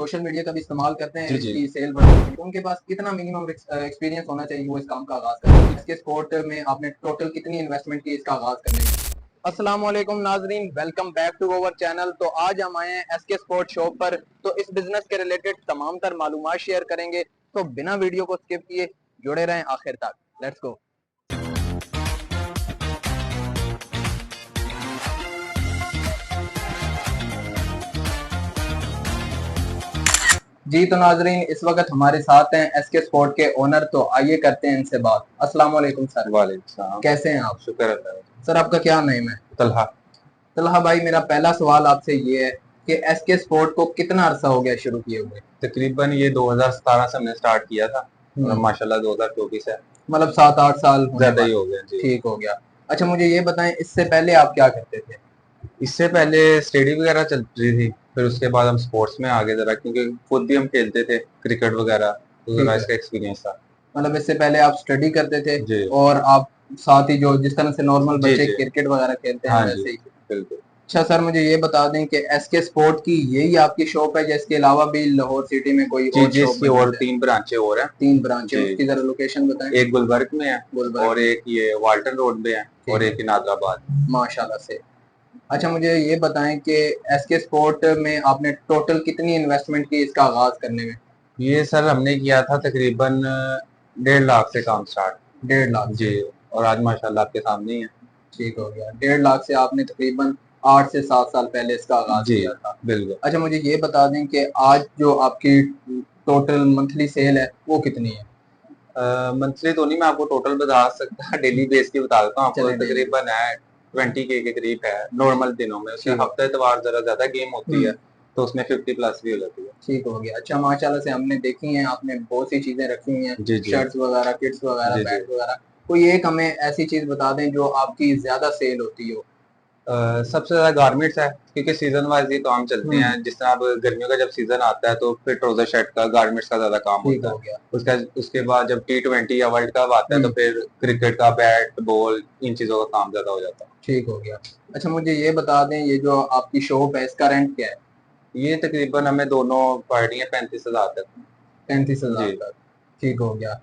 Social media का भी इस्तेमाल करते हैं जी जी। इसकी सेल बढ़ाने के लिए, तो उनके पास कितना मिनिमम एक्सपीरियंस होना चाहिए वो इस काम का आगाज करने में? इसके स्पोर्ट में आपने टोटल कितनी इन्वेस्टमेंट की इसका आगाज करने में? अस्सलाम वालेकुम नाजरीन, welcome back to our channel. तो आज हम आए हैं एसके स्पोर्ट शॉप पर। तो इस बिजनेस के रिलेटेड तमाम तर मालूमात शेयर करेंगे, तो बिना वीडियो को स्किप किए जुड़े रहें आखिर तक। Let's go. जी तो नाजरीन, इस वक्त हमारे साथ हैं एसके स्पोर्ट के ओनर, तो आइए करते हैं इनसे बात। अस्सलाम वालेकुम सर। वालेकुम सलाम। कैसे हैं आप? शुक्र अल्लाह। सर आपका क्या नेम है? तलहा। तलहा भाई, मेरा पहला सवाल आपसे ये है कि एसके स्पोर्ट को कितना अरसा हो गया शुरू किए हुए? तकरीबन ये 2017 से हमने स्टार्ट किया था और माशाल्लाह 2024 है, मतलब 7-8 साल होने ज्यादा ही वाले। हो गया जी। ठीक हो गया। अच्छा मुझे ये बताएं, इससे पहले आप क्या करते थे? इससे पहले स्टडी वगैरह चल रही थी, फिर उसके बाद हम स्पोर्ट्स में आगे जरा, क्योंकि खुद भी हम खेलते थे क्रिकेट वगैरह, तो ठीक जरा है। इसका एक्सपीरियंस था। मतलब इससे पहले आप स्टडी करते थे जी और आप साथ ही जो जिस तरह से नॉर्मल जी बच्चे जी। क्रिकेट वगैरह खेलते हैं हाँ जी, वैसे ही? बिल्कुल। अच्छा सर, मुझे ये बता दें कि एसके स्पोर्ट की यही आपकी शॉप है या इसके अलावा भी लाहौर सिटी में कोई जी और जी, शॉप इसकी और मौजूद है? 3 ब्रांचें और हैं। 3 ब्रांच है, जी, उसकी जरा लोकेशन बताएं। एक गुलबर्ग में है गुलबर्ग और में। एक ये वाल्टन रोड में है और ठीक एक है, नादराबाद। माशाल्लाह से। अच्छा मुझे ये बताएं कि एसके स्पोर्ट में आपने टोटल कितनी इन्वेस्टमेंट की इसका आगाज करने में? ये सर हमने किया था तकरीबन 1.5 लाख से काम स्टार्ट। 1.5 लाख जी, से। और आज माशाल्लाह आपके सामने ही है। ठीक हो गया। 1.5 लाख से आपने तकरीबन 8 से 7 साल पहले इसका आगाज जी किया था। बिल्कुल। अच्छा मुझे ये बता दें कि आज जो आपकी टोटल मंथली सेल है वो कितनी है? मंथली तो नहीं मैं आपको टोटल बता सकता, डेली बेस की बता देता हूँ आपको। चलें डेली। तकरीबन है 20K के करीब है नॉर्मल दिनों में, उसके ठीक है। हफ्ते एतवार जरा ज्यादा गेम होती है तो उसमें 50 प्लस भी हो जाती है। ठीक हो गया। अच्छा माशाल्लाह से हमने देखी हैं, आपने बहुत सी चीजें रखी हुई हैं, जी जी। शर्ट्स वगैरह, किट्स वगैरह, जी जी। बैट वगैरह। कोई एक हमें ऐसी चीज बता दें जो आपकी ज्यादा सेल होती हो। सबसे ज्यादा गारमेंट्स है, क्योंकि सीजन वाइज ही काम चलते हैं। जिस तरह अब गर्मियों का जब सीजन आता है तो फिर ट्राउजर शर्ट का, गारमेंट्स का ज्यादा काम ठीक होता है। हो गया। उसका उसके बाद जब T20 या वर्ल्ड कप आता है तो फिर क्रिकेट का बैट बॉल इन चीजों का काम ज्यादा हो जाता है। ठीक हो गया। अच्छा मुझे ये बता दें, ये जो आपकी शॉप है इसका रेंट क्या है? ये तकरीबन हमें दोनों पार्टियां 35,000 तक। 35,000 जी तक। ठीक हो गया।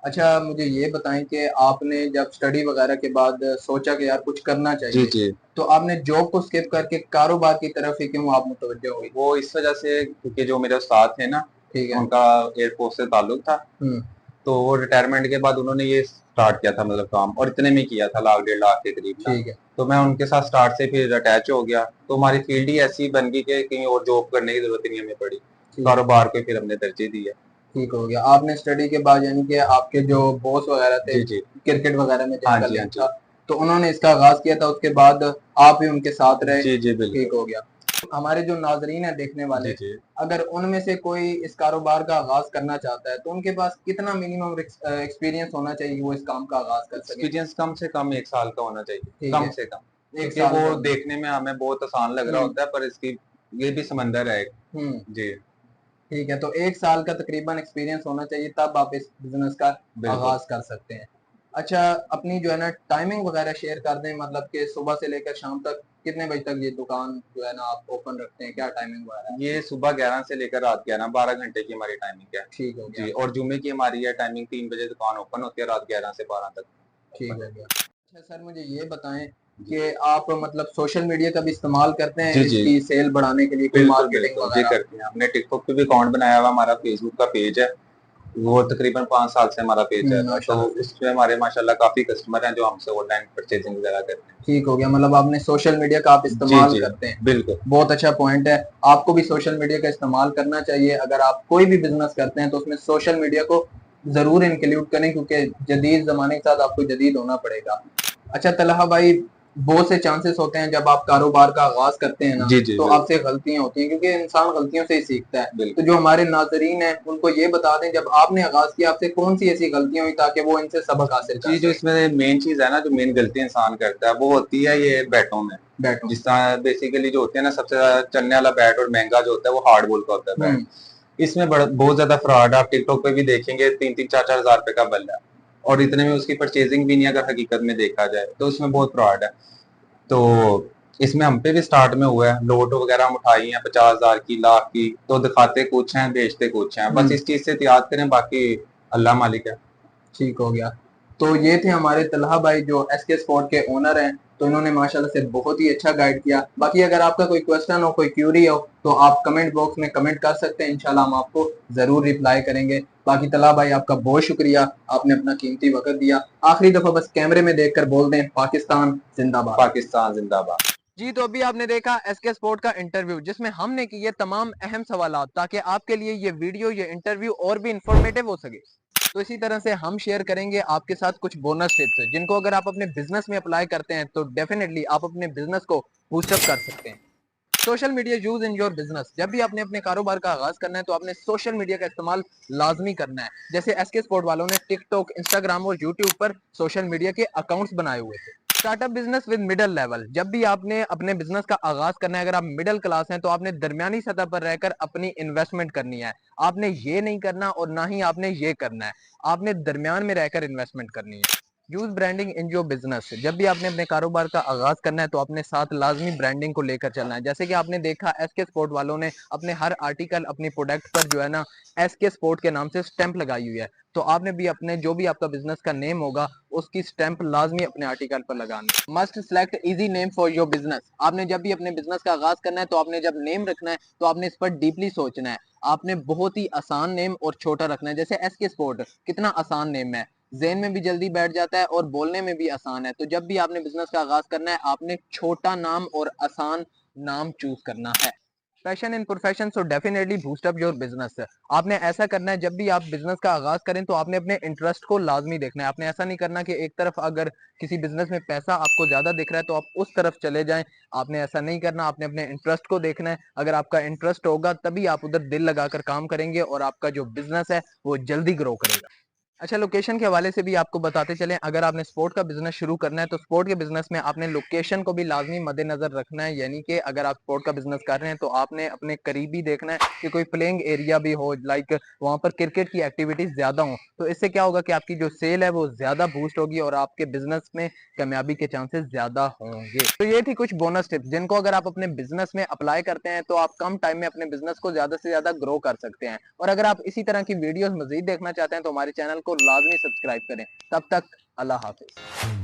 अच्छा मुझे ये बताएं कि आपने जब स्टडी वगैरह के बाद सोचा कि यार कुछ करना जी चाहिए, जी। तो आपने जॉब को स्किप करके कारोबार की तरफ ही क्यों आप मुतवज्जो हुई? वो इस वजह से क्योंकि जो मेरे उस्ताद थे ना, ठीक है। उनका एयरफोर्स से ताल्लुक था, हम्म। तो वो रिटायरमेंट के बाद उन्होंने ये स्टार्ट किया था, मतलब काम, और इतने में किया था 1 लाख 1.5 लाख के करीब ना। ठीक है। तो मैं उनके साथ स्टार्ट से फिर अटैच हो गया, तो हमारी फील्ड ही ऐसी बन गई कि कहीं और जॉब करने की जरूरत ही नहीं हमें पड़ी। ठीक। कारोबार को फिर हमने तरजीह दी है। ठीक हो गया। आपने स्टडी के बाद यानी कि आपके जो बॉस वगैरह थे जी जी। क्रिकेट वगैरह में हाँ जिनका जी हाँ लिंक जी। था, तो उन्होंने इसका आगाज किया था, उसके बाद आप भी उनके साथ रहे। जी जी ठीक बिल्कुल। हो गया। हमारे जो नाजरीन है देखने जी वाले, जी। अगर उनमें से कोई इस कारोबार का आगाज करना चाहता है तो उनके पास कितना मिनिमम एक्सपीरियंस होना चाहिए कि वो इस काम का आगाज कर सके? एक्सपीरियंस कम से कम 1 साल का होना चाहिए, ठीक कम है। से कम। एक क्योंकि साल वो का होना। देखने में हमें बहुत आसान लग रहा होता है, पर इसकी ये भी समंदर है एक। हम्म। जी ठीक है, तो 1 साल का तकरीबन एक्सपीरियंस होना चाहिए, तब आप इस बिजनेस का बिल्कुल। आगाज कर सकते हैं। अच्छा अपनी जो है ना टाइमिंग वगैरह शेयर कर दें, मतलब कि सुबह से लेकर शाम तक कितने बजे तक ये दुकान जो है ना आप ओपन रखते हैं, क्या टाइमिंग वगैरह है? ये सुबह 11 से लेकर रात 11, 12 घंटे की हमारी टाइमिंग है। ठीक हो गया। जी, और जुम्मे की हमारी है टाइमिंग 3 बजे दुकान ओपन होती है, रात 11 से 12 तक ठीक ओपन हो है। गया। अच्छा सर मुझे ये बताएं जी कि आप मतलब सोशल मीडिया का भी इस्तेमाल करते हैं जी जी। इसकी सेल बढ़ाने के लिए, कोई बिल्कुल मार्केटिंग बिल्कुल जी, वगैरह? करते हैं। हमने टिकटॉक पे भी अकाउंट बनाया हुआ, हमारा फेसबुक का पेज है, वो तकरीबन 5 साल से हमारा पेज चल रहा है, तो माशाल्लाह से। उसमें हमारे माशाल्लाह काफी कस्टमर हैं जो हमसे ऑनलाइन परचेजिंग वगैरह करते हैं। ठीक हो गया, मतलब आपने सोशल मीडिया का आप जी इस्तेमाल जी करते हैं। बिल्कुल। बहुत अच्छा पॉइंट है। आपको भी सोशल मीडिया का इस्तेमाल करना चाहिए। अगर आप कोई भी बिजनेस करते हैं तो उसमें सोशल मीडिया को जरूर इंक्लूड करें, क्योंकि जदीद जमाने के साथ आपको जदीद होना पड़ेगा। अच्छा तलहा भाई, बहुत से चांसेस होते हैं जब आप कारोबार का आगाज करते हैं ना, जी जी तो बिल्कुल। आपसे गलतियां होती हैं, क्योंकि इंसान गलतियों से ही सीखता है। तो बिल्कुल जो हमारे नाजरीन हैं उनको ये बता दें, जब आपने आगाज किया आपसे कौन सी ऐसी गलतियां हुई ताकि वो इनसे सबक हासिल कर जी, जो सकें? इसमें मेन चीज है ना, जो मेन गलती इंसान करता है वो होती है ये बैटों में। बैठो। जिस तरह बेसिकली जो होते हैं ना, सबसे ज्यादा चलने वाला बैट और महंगा जो होता है वो हार्ड बॉल का होता है बैट। हम्म। इसमें बहुत ज्यादा फ्रॉड है, आप टिकटॉक पे भी देखेंगे 3-3, 4-4 हजार रुपए का बल्ला है, और इतने में उसकी परचेजिंग भी नहीं, अगर हकीकत में देखा जाए तो उसमें बहुत फ्रॉड है। तो इसमें हम पे भी स्टार्ट में हुआ है, लोड वगैरह हम उठाई हैं 50,000 की, लाख की, तो दिखाते कुछ हैं बेचते कुछ हैं, बस इस चीज से एहतियात करें, बाकी अल्लाह मालिक है। ठीक हो गया। तो ये थे हमारे तलहा भाई जो एसके स्पोर्ट के ओनर हैं। तो इन्होंने माशाल्लाह से बहुत ही अच्छा गाइड किया। बाकी अगर आपका कोई क्वेश्चन हो, कोई क्यूरी हो, तो आप कमेंट बॉक्स में कमेंट कर सकते हैं, इंशाल्लाह हम आपको जरूर रिप्लाई करेंगे। बाकी तलहा भाई आपका बहुत शुक्रिया, आपने अपना कीमती वक्त दिया। आखिरी दफा बस कैमरे में देखकर बोल दें, पाकिस्तान जिंदाबाद। पाकिस्तान जिंदाबाद। जी, तो अभी आपने देखा एसके स्पोर्ट का इंटरव्यू, जिसमें हमने किए तमाम अहम सवाल, ताकि आपके लिए ये वीडियो, ये इंटरव्यू और भी इंफॉर्मेटिव हो सके। तो इसी तरह से हम शेयर करेंगे आपके साथ कुछ बोनस टिप्स, जिनको अगर आप अपने बिजनेस में अप्लाई करते हैं तो डेफिनेटली आप अपने बिजनेस को बूस्टअप कर सकते हैं। Social media use in your business. जब भी आपने अपने कारोबार का आगाज करना है तो आपने सोशल मीडिया का इस्तेमाल लाजमी करना है। जैसे एसके स्पोर्ट वालों ने टिकटॉक, इंस्टाग्राम और यूट्यूब पर सोशल मीडिया के अकाउंट्स बनाए हुए थे। Startup business with middle level. जब भी आपने अपने बिजनेस का आगाज करना है, अगर आप मिडिल क्लास हैं तो आपने दरमियानी सतह पर रहकर अपनी इन्वेस्टमेंट करनी है। आपने ये नहीं करना और ना ही आपने ये करना है, आपने दरमियान में रहकर इन्वेस्टमेंट करनी है। Use branding in your business. जब भी आपने अपने कारोबार का आगाज करना है तो अपने साथ लाजमी ब्रांडिंग को लेकर चलना है। जैसे कि आपने देखा एसके स्पोर्ट वालों ने अपने हर आर्टिकल, अपनी प्रोडक्ट पर जो है ना एसके स्पोर्ट के नाम से स्टैंप लगाई हुई है। तो आपने भी अपने जो भी आपका बिजनेस का नेम होगा उसकी स्टैंप लाजमी अपने आर्टिकल पर लगानी। Must select easy name for your business. आपने जब भी अपने बिजनेस का आगाज करना है तो आपने जब नेम रखना है तो आपने इस पर डीपली सोचना है। आपने बहुत ही आसान नेम और छोटा रखना है। जैसे एसके स्पोर्ट कितना आसान नेम है, ज़हन में भी जल्दी बैठ जाता है और बोलने में भी आसान है। तो जब भी आपने बिजनेस का आगाज करना है आपने छोटा नाम और आसान नाम चूज करना है। Passion in profession, so definitely boost up your business. आपने ऐसा करना है, जब भी आप बिजनेस का आगाज करें तो आपने अपने इंटरेस्ट को लाजमी देखना है। आपने ऐसा नहीं करना कि एक तरफ अगर किसी बिजनेस में पैसा आपको ज्यादा दिख रहा है तो आप उस तरफ चले जाएं। आपने ऐसा नहीं करना, आपने अपने इंटरेस्ट को देखना है। अगर आपका इंटरेस्ट होगा तभी आप उधर दिल लगाकर काम करेंगे और आपका जो बिजनेस है वो जल्दी ग्रो करेगा। अच्छा, लोकेशन के हवाले से भी आपको बताते चलें, अगर आपने स्पोर्ट का बिजनेस शुरू करना है तो स्पोर्ट के बिजनेस में आपने लोकेशन को भी लाजमी मद्देनजर रखना है। यानी कि अगर आप स्पोर्ट का बिजनेस कर रहे हैं तो आपने अपने करीबी देखना है कि कोई प्लेइंग एरिया भी हो, लाइक वहां पर क्रिकेट की एक्टिविटीज ज्यादा हो। तो इससे क्या होगा कि आपकी जो सेल है वो ज्यादा बूस्ट होगी और आपके बिजनेस में कामयाबी के चांसेस ज्यादा होंगे। तो ये थी कुछ बोनस टिप्स, जिनको अगर आप अपने बिजनेस में अप्लाई करते हैं तो आप कम टाइम में अपने बिजनेस को ज्यादा से ज्यादा ग्रो कर सकते हैं। और अगर आप इसी तरह की वीडियोस मजीद देखना चाहते हैं तो हमारे चैनल को लाजमी सब्सक्राइब करें। तब तक अल्लाह हाफिज।